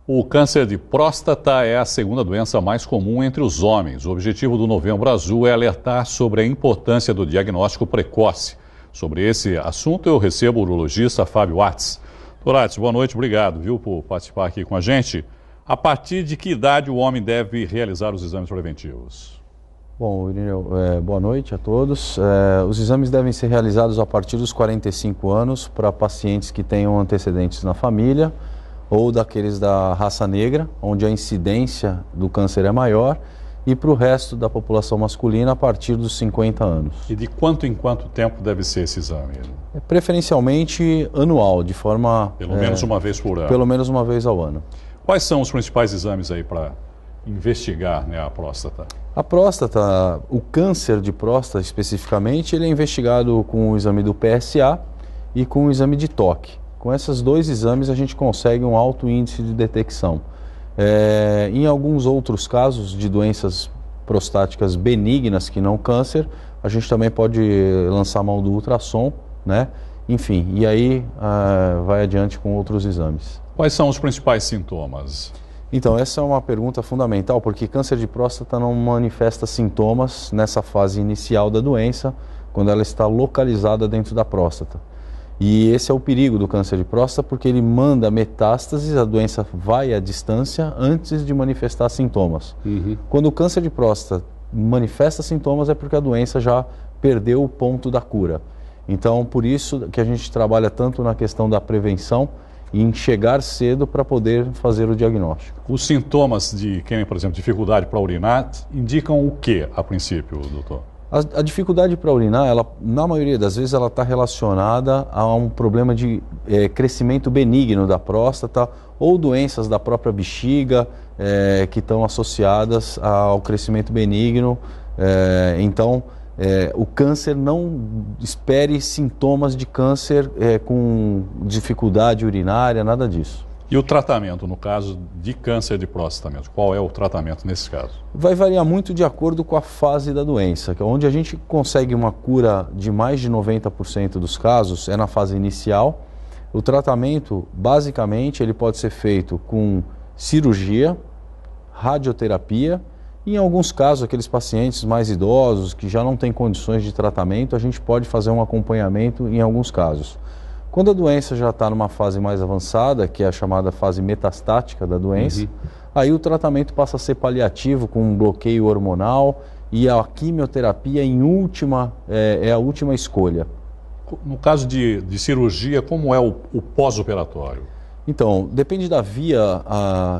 O câncer de próstata é a segunda doença mais comum entre os homens. O objetivo do Novembro Azul é alertar sobre a importância do diagnóstico precoce. Sobre esse assunto, eu recebo o urologista Fábio Atz. Doutor Atz, boa noite, obrigado, por participar aqui com a gente. A partir de que idade o homem deve realizar os exames preventivos? Bom, Irineu, boa noite a todos. Os exames devem ser realizados a partir dos 45 anos para pacientes que tenham antecedentes na família ou daqueles da raça negra, onde a incidência do câncer é maior, e para o resto da população masculina a partir dos 50 anos. E de quanto em quanto tempo deve ser esse exame? Preferencialmente anual, de forma... Pelo menos uma vez por ano? Pelo menos uma vez ao ano. Quais são os principais exames aí para investigar, a próstata? A próstata, o câncer de próstata especificamente, ele é investigado com o exame do PSA e com o exame de toque. Com esses dois exames a gente consegue um alto índice de detecção. Em alguns outros casos de doenças prostáticas benignas que não câncer, a gente também pode lançar mão do ultrassom, né? Enfim, e aí vai adiante com outros exames. Quais são os principais sintomas? Então, essa é uma pergunta fundamental, porque câncer de próstata não manifesta sintomas nessa fase inicial da doença, quando ela está localizada dentro da próstata. E esse é o perigo do câncer de próstata, porque ele manda metástases, a doença vai à distância antes de manifestar sintomas. Quando o câncer de próstata manifesta sintomas é porque a doença já perdeu o ponto da cura. Então, por isso que a gente trabalha tanto na questão da prevenção e em chegar cedo para poder fazer o diagnóstico. Os sintomas de quem, por exemplo, dificuldade para urinar, indicam o que a princípio, doutor? A dificuldade para urinar, na maioria das vezes, ela está relacionada a um problema de crescimento benigno da próstata ou doenças da própria bexiga que estão associadas ao crescimento benigno. Então, o câncer, não espere sintomas de câncer com dificuldade urinária, nada disso. E o tratamento, no caso de câncer de próstata mesmo? Qual é o tratamento nesse caso? Vai variar muito de acordo com a fase da doença, onde a gente consegue uma cura de mais de 90% dos casos, é na fase inicial. O tratamento, basicamente, ele pode ser feito com cirurgia, radioterapia, e em alguns casos, aqueles pacientes mais idosos que já não têm condições de tratamento, a gente pode fazer um acompanhamento em alguns casos. Quando a doença já está numa fase mais avançada, que é a chamada fase metastática da doença, aí o tratamento passa a ser paliativo com um bloqueio hormonal e a quimioterapia é a última escolha. No caso de cirurgia, como é o pós-operatório? Então, depende da via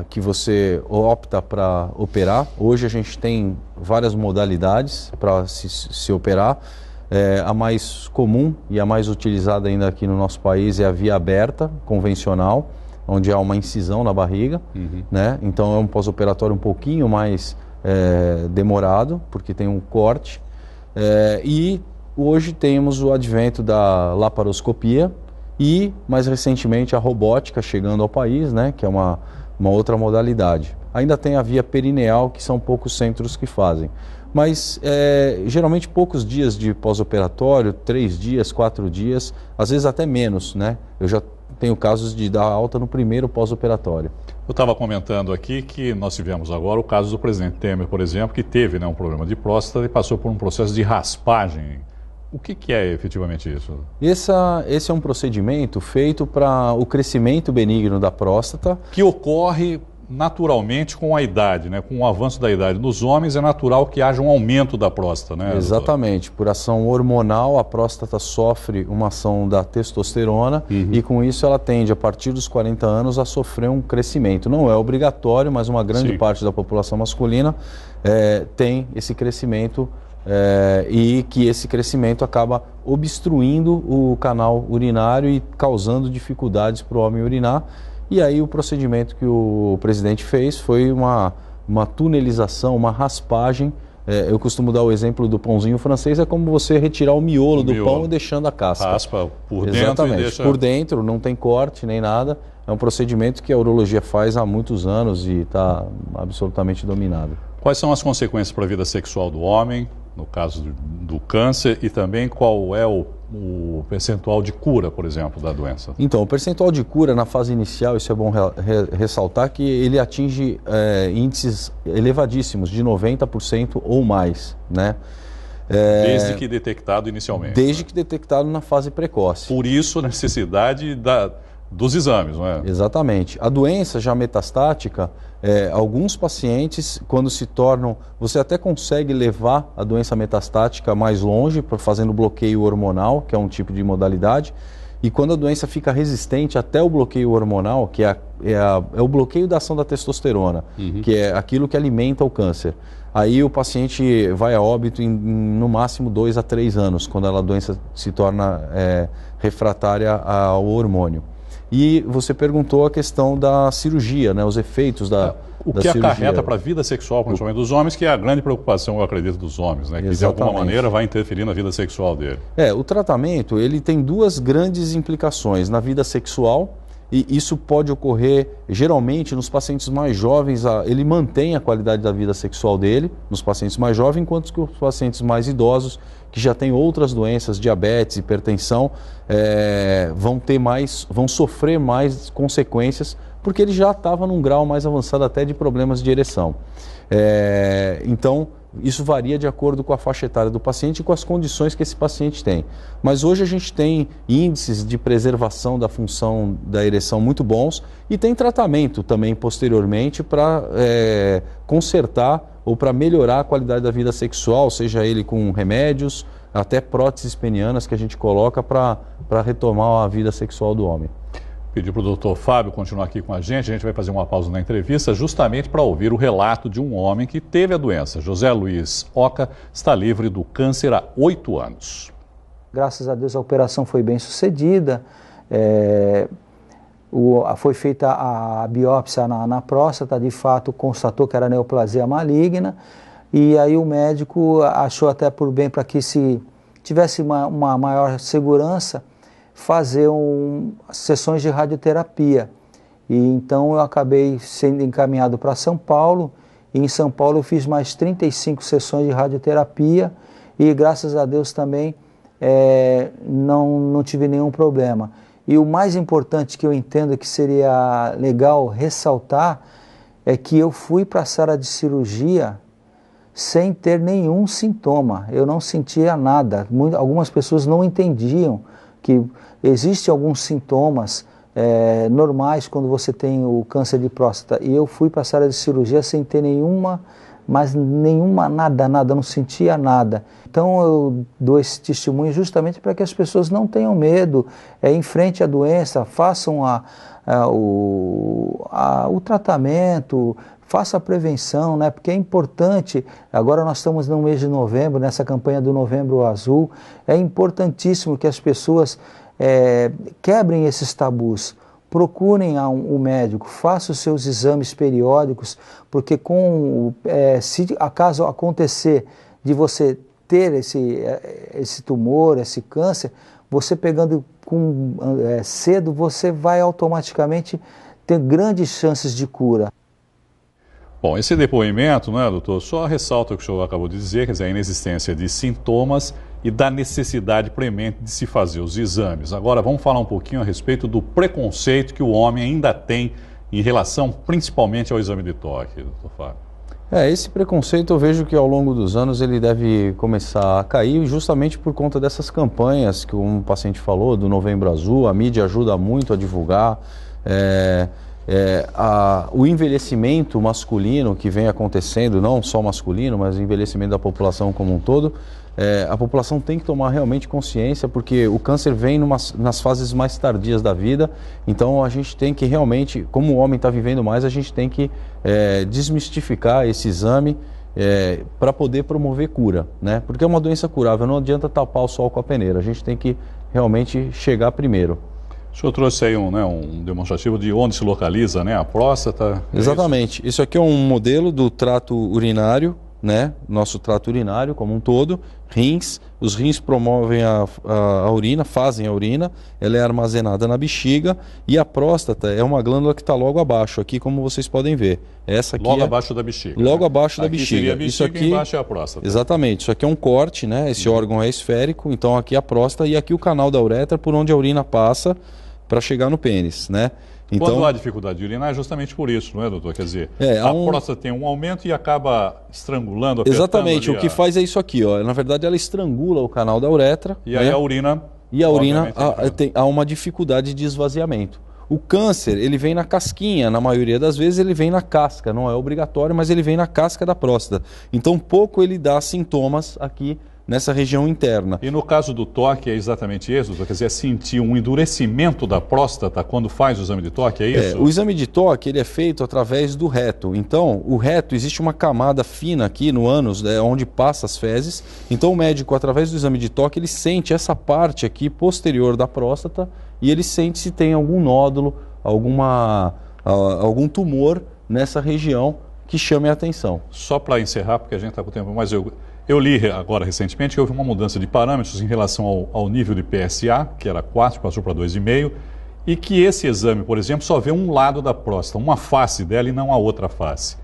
que você opta para operar. Hoje a gente tem várias modalidades para se operar. A mais comum e a mais utilizada ainda aqui no nosso país é a via aberta, convencional, onde há uma incisão na barriga, né? Então é um pós-operatório um pouquinho mais demorado, porque tem um corte. E hoje temos o advento da laparoscopia e, mais recentemente, a robótica chegando ao país, né? Que é uma outra modalidade. Ainda tem a via perineal, que são poucos centros que fazem. Mas geralmente poucos dias de pós-operatório, 3 dias, 4 dias, às vezes até menos, né? Eu já tenho casos de dar alta no primeiro pós-operatório. Eu estava comentando aqui que nós tivemos agora o caso do presidente Temer, por exemplo, que teve um problema de próstata e passou por um processo de raspagem. O que é efetivamente isso? Esse é um procedimento feito para o crescimento benigno da próstata. Que ocorre naturalmente com a idade, né? Com o avanço da idade nos homens, é natural que haja um aumento da próstata, né? Exatamente. Por ação hormonal, a próstata sofre uma ação da testosterona e com isso ela tende, a partir dos 40 anos, a sofrer um crescimento. Não é obrigatório, mas uma grande parte da população masculina tem esse crescimento e que esse crescimento acaba obstruindo o canal urinário e causando dificuldades para o homem urinar. E aí o procedimento que o presidente fez foi uma tunelização, uma raspagem. Eu costumo dar o exemplo do pãozinho francês, é como você retirar o miolo do pão e deixando a casca. Raspa por dentro. Exatamente, e deixa... por dentro, não tem corte nem nada. É um procedimento que a urologia faz há muitos anos e está absolutamente dominado. Quais são as consequências para a vida sexual do homem, no caso do câncer, e também qual é o o percentual de cura, por exemplo, da doença? Então, o percentual de cura na fase inicial, isso é bom ressaltar, que ele atinge índices elevadíssimos, de 90% ou mais, né? Desde que detectado inicialmente. Desde que detectado na fase precoce. Por isso, a necessidade dos exames, não é? Exatamente. A doença já metastática, alguns pacientes, quando se tornam... Você até consegue levar a doença metastática mais longe, fazendo bloqueio hormonal, que é um tipo de modalidade. E quando a doença fica resistente até o bloqueio hormonal, que é o bloqueio da ação da testosterona, que é aquilo que alimenta o câncer. Aí o paciente vai a óbito em no máximo 2 a 3 anos, quando a doença se torna refratária ao hormônio. E você perguntou a questão da cirurgia, né, os efeitos da O que cirurgia. acarreta para a vida sexual, principalmente dos homens, que é a grande preocupação, eu acredito, dos homens, né? Que de alguma maneira vai interferir na vida sexual dele. O tratamento, ele tem duas grandes implicações na vida sexual, e isso pode ocorrer geralmente nos pacientes mais jovens, ele mantém a qualidade da vida sexual dele, nos pacientes mais jovens, enquanto que os pacientes mais idosos, que já têm outras doenças, diabetes, hipertensão, vão sofrer mais consequências, porque ele já estava num grau mais avançado até de problemas de ereção. Então, isso varia de acordo com a faixa etária do paciente e com as condições que esse paciente tem. Mas hoje a gente tem índices de preservação da função da ereção muito bons e tem tratamento também posteriormente para consertar ou para melhorar a qualidade da vida sexual, seja ele com remédios, até próteses penianas que a gente coloca para retomar a vida sexual do homem. Pedir para o doutor Fábio continuar aqui com a gente vai fazer uma pausa na entrevista justamente para ouvir o relato de um homem que teve a doença. José Luiz Oca está livre do câncer há 8 anos. Graças a Deus a operação foi bem sucedida, foi feita a biópsia na próstata, de fato constatou que era neoplasia maligna, e aí o médico achou até por bem, para que se tivesse uma maior segurança, fazer sessões de radioterapia. E então eu acabei sendo encaminhado para São Paulo, e em São Paulo eu fiz mais 35 sessões de radioterapia e graças a Deus também não tive nenhum problema. E o mais importante que eu entendo que seria legal ressaltar é que eu fui para a sala de cirurgia sem ter nenhum sintoma, eu não sentia nada. Algumas pessoas não entendiam que existem alguns sintomas normais quando você tem o câncer de próstata. E eu fui para a sala de cirurgia sem ter nada, não sentia nada. Então eu dou esse testemunho justamente para que as pessoas não tenham medo, enfrente a doença, façam o tratamento, faça a prevenção, né? Porque é importante. Agora nós estamos no mês de novembro, nessa campanha do Novembro Azul, é importantíssimo que as pessoas quebrem esses tabus, procurem um médico, façam os seus exames periódicos, porque se acaso acontecer de você ter esse tumor, esse câncer, você pegando cedo, você vai automaticamente ter grandes chances de cura. Bom, esse depoimento, né, doutor, só ressalta o que o senhor acabou de dizer, quer dizer, a inexistência de sintomas e da necessidade premente de se fazer os exames. Agora, vamos falar um pouquinho a respeito do preconceito que o homem ainda tem em relação, principalmente, ao exame de toque, doutor Fábio. Esse preconceito eu vejo que ao longo dos anos ele deve começar a cair justamente por conta dessas campanhas que um paciente falou, do Novembro Azul. A mídia ajuda muito a divulgar. O envelhecimento masculino que vem acontecendo, não só masculino, mas o envelhecimento da população como um todo, a população tem que tomar realmente consciência, porque o câncer vem nas fases mais tardias da vida. Então a gente tem que realmente, como o homem está vivendo mais, a gente tem que desmistificar esse exame para poder promover cura, né? Porque é uma doença curável, não adianta tapar o sol com a peneira, a gente tem que realmente chegar primeiro. O senhor trouxe aí um demonstrativo de onde se localiza, né, a próstata? Exatamente. Isso aqui é um modelo do trato urinário, né, nosso trato urinário como um todo, rins, os rins promovem a urina, fazem a urina, ela é armazenada na bexiga, e a próstata é uma glândula que está logo abaixo, aqui como vocês podem ver. Essa aqui logo abaixo da bexiga. Logo né? abaixo da aqui bexiga. Seria a bexiga. Isso aqui, embaixo é a próstata. Exatamente, isso aqui é um corte, né? Esse órgão é esférico, então aqui é a próstata e aqui o canal da uretra por onde a urina passa para chegar no pênis, né? Então, quando há dificuldade de urinar é justamente por isso, não é, doutor? Quer dizer, a próstata tem um aumento e acaba estrangulando, apertando. Exatamente, o que faz é isso aqui, ó. Na verdade, ela estrangula o canal da uretra. E aí né? a urina... E a urina há uma dificuldade de esvaziamento. O câncer, ele vem na casquinha, na maioria das vezes ele vem na casca, não é obrigatório, mas ele vem na casca da próstata. Então pouco ele dá sintomas aqui nessa região interna. E no caso do toque é exatamente isso, doutor? Quer dizer, é sentir um endurecimento da próstata quando faz o exame de toque, é isso? O exame de toque ele é feito através do reto. Então, o reto, existe uma camada fina aqui no ânus, onde passa as fezes. Então, o médico, através do exame de toque, ele sente essa parte aqui posterior da próstata e ele sente se tem algum nódulo, algum tumor nessa região que chame a atenção. Só para encerrar, porque a gente está com o tempo, mas eu li agora recentemente que houve uma mudança de parâmetros em relação ao nível de PSA, que era 4, passou para 2,5, e que esse exame, por exemplo, só vê um lado da próstata, uma face dela e não a outra face.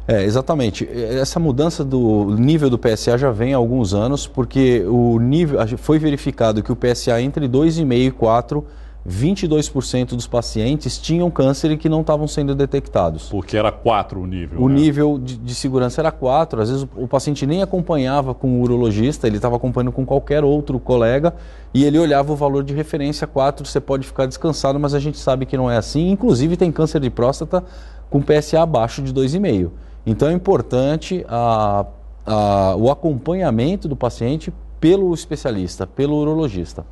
Exatamente. Essa mudança do nível do PSA já vem há alguns anos, porque o nível foi verificado que o PSA entre 2,5 e 4, 22% dos pacientes tinham câncer e que não estavam sendo detectados. Porque era 4 o nível. O nível de segurança era 4, às vezes o paciente nem acompanhava com o urologista, ele estava acompanhando com qualquer outro colega e ele olhava o valor de referência 4, você pode ficar descansado, mas a gente sabe que não é assim. Inclusive tem câncer de próstata com PSA abaixo de 2,5. Então é importante o acompanhamento do paciente pelo especialista, pelo urologista.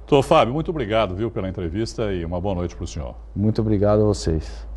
Doutor Fábio, muito obrigado, viu, pela entrevista e uma boa noite para o senhor. Muito obrigado a vocês.